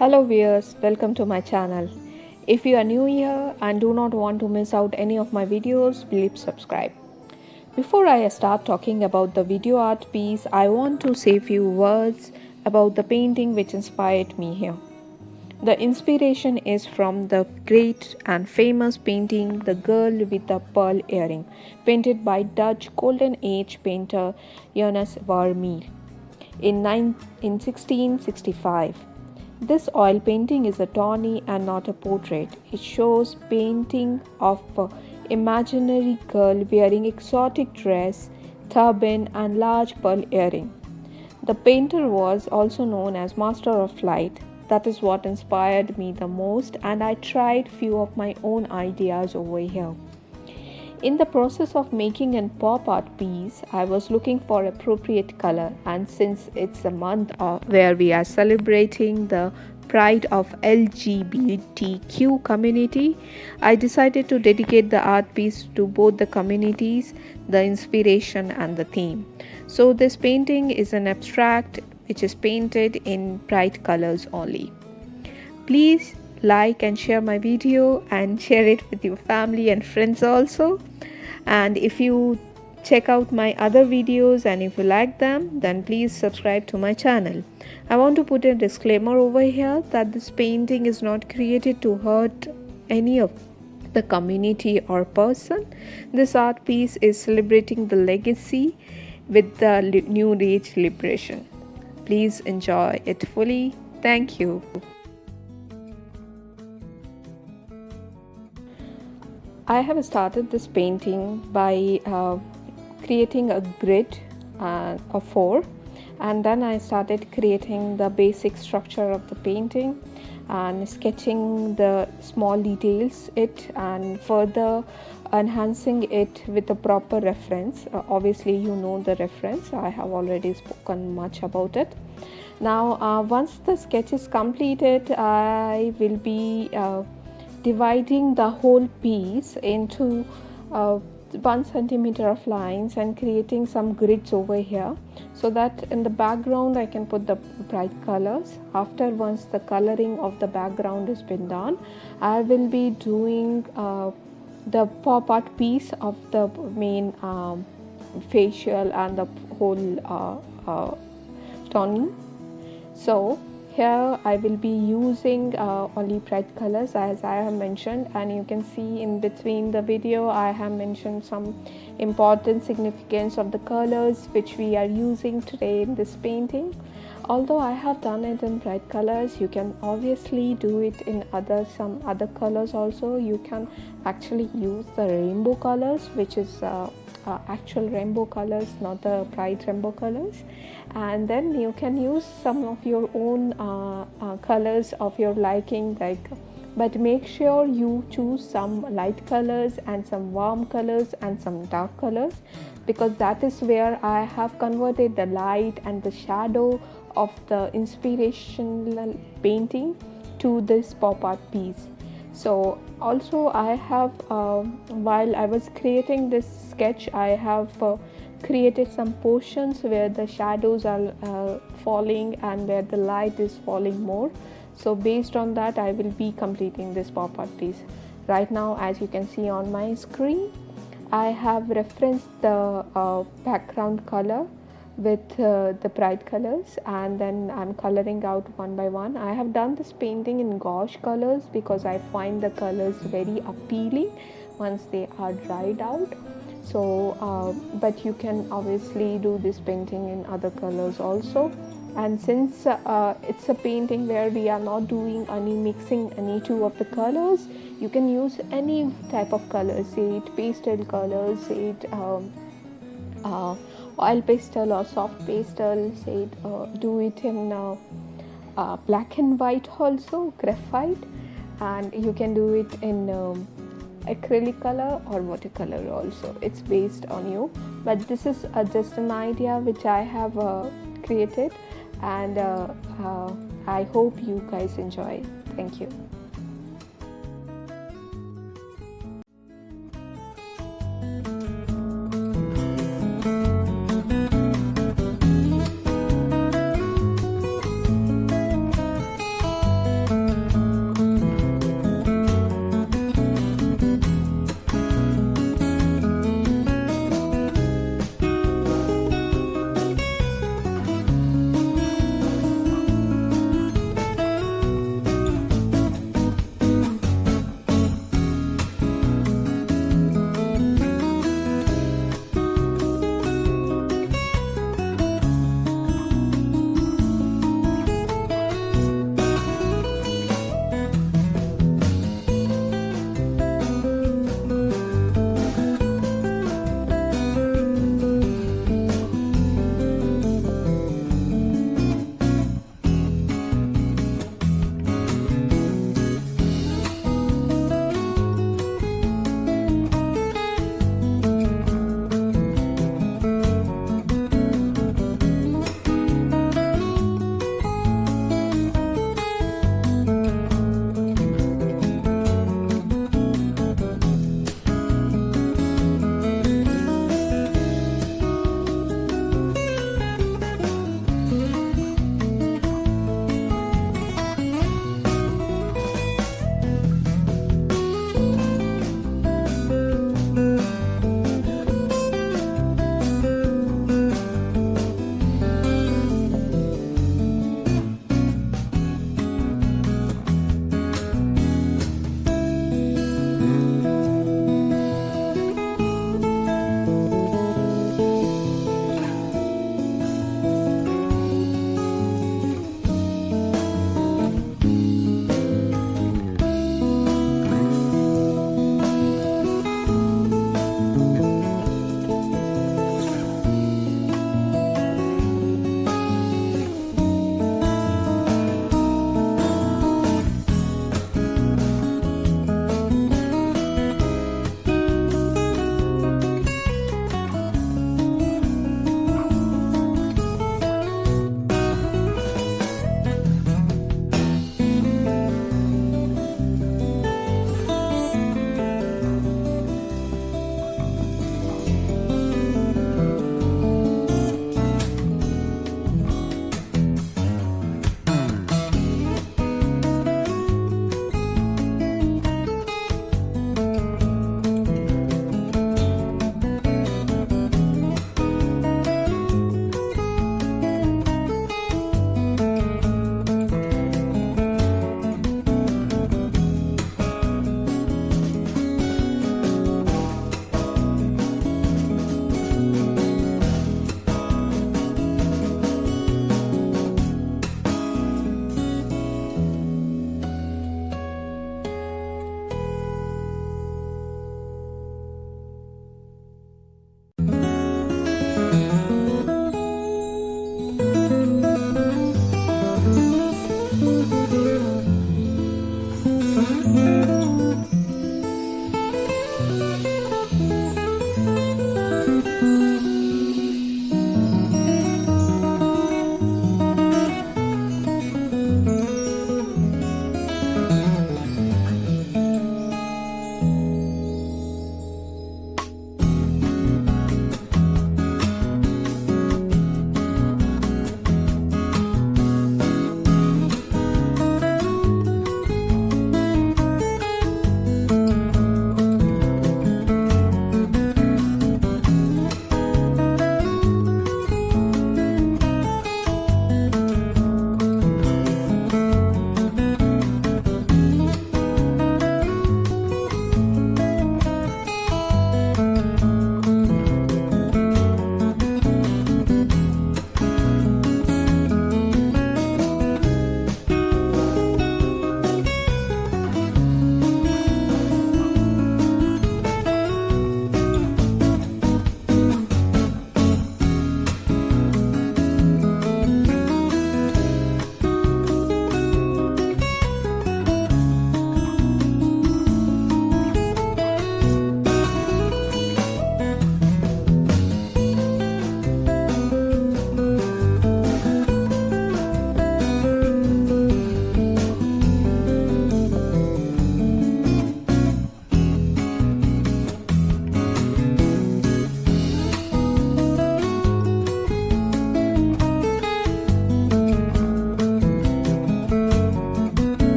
Hello viewers, welcome to my channel. If you are new here and do not want to miss out any of my videos, please subscribe. Before I start talking about the video art piece, I want to say few words about the painting which inspired me here. The inspiration is from the great and famous painting The Girl with the Pearl Earring, painted by Dutch Golden Age painter Jonas Vermeer in 1665. This oil painting is a tawny and not a portrait. It shows painting of an imaginary girl wearing exotic dress, turban and large pearl earring. The painter was also known as Master of Light. That is what inspired me the most, and I tried few of my own ideas over here. In the process of making a pop art piece, I was looking for appropriate color, and since it's a month where we are celebrating the pride of LGBTQ community, I decided to dedicate the art piece to both the communities, the inspiration and the theme. So this painting is an abstract which is painted in bright colors only. Please like and share my video and share it with your family and friends also. And if you check out my other videos and if you like them, then please subscribe to my channel. I want to put a disclaimer over here that this painting is not created to hurt any of the community or person. This art piece is celebrating the legacy with the new age liberation. Please enjoy it fully. Thank you. I have started this painting by creating a grid of 4, and then I started creating the basic structure of the painting and sketching the small details and further enhancing it with a proper reference. Obviously you know the reference, I have already spoken much about it. Now once the sketch is completed, I will be dividing the whole piece into 1 centimeter of lines and creating some grids over here, so that in the background I can put the bright colors. After once the coloring of the background has been done, I will be doing the pop art piece of the main facial and the whole toning. So here I will be using only bright colors as I have mentioned, and you can see in between the video I have mentioned some important significance of the colors which we are using today in this painting. Although I have done it in bright colors, you can obviously do it in some other colors also. You can actually use the rainbow colors, which is actual rainbow colors, not the bright rainbow colors, and then you can use some of your own colors of your liking, but make sure you choose some light colors and some warm colors and some dark colors, because that is where I have converted the light and the shadow of the inspirational painting to this pop art piece. So also I have while I was creating this sketch, I have created some portions where the shadows are falling and where the light is falling more. So based on that I will be completing this pop art piece. Right now, as you can see on my screen, I have referenced the background color with the bright colors, and then I'm coloring out one by one. I have done this painting in gouache colors because I find the colors very appealing once they are dried out. So but you can obviously do this painting in other colors also. And since it's a painting where we are not doing any mixing any two of the colors, you can use any type of colors, say it pastel colors, say it oil pastel or soft pastel, say it, do it in black and white also, graphite, and you can do it in acrylic color or watercolor also. It's based on you, but this is just an idea which I have created, and I hope you guys enjoy. Thank you.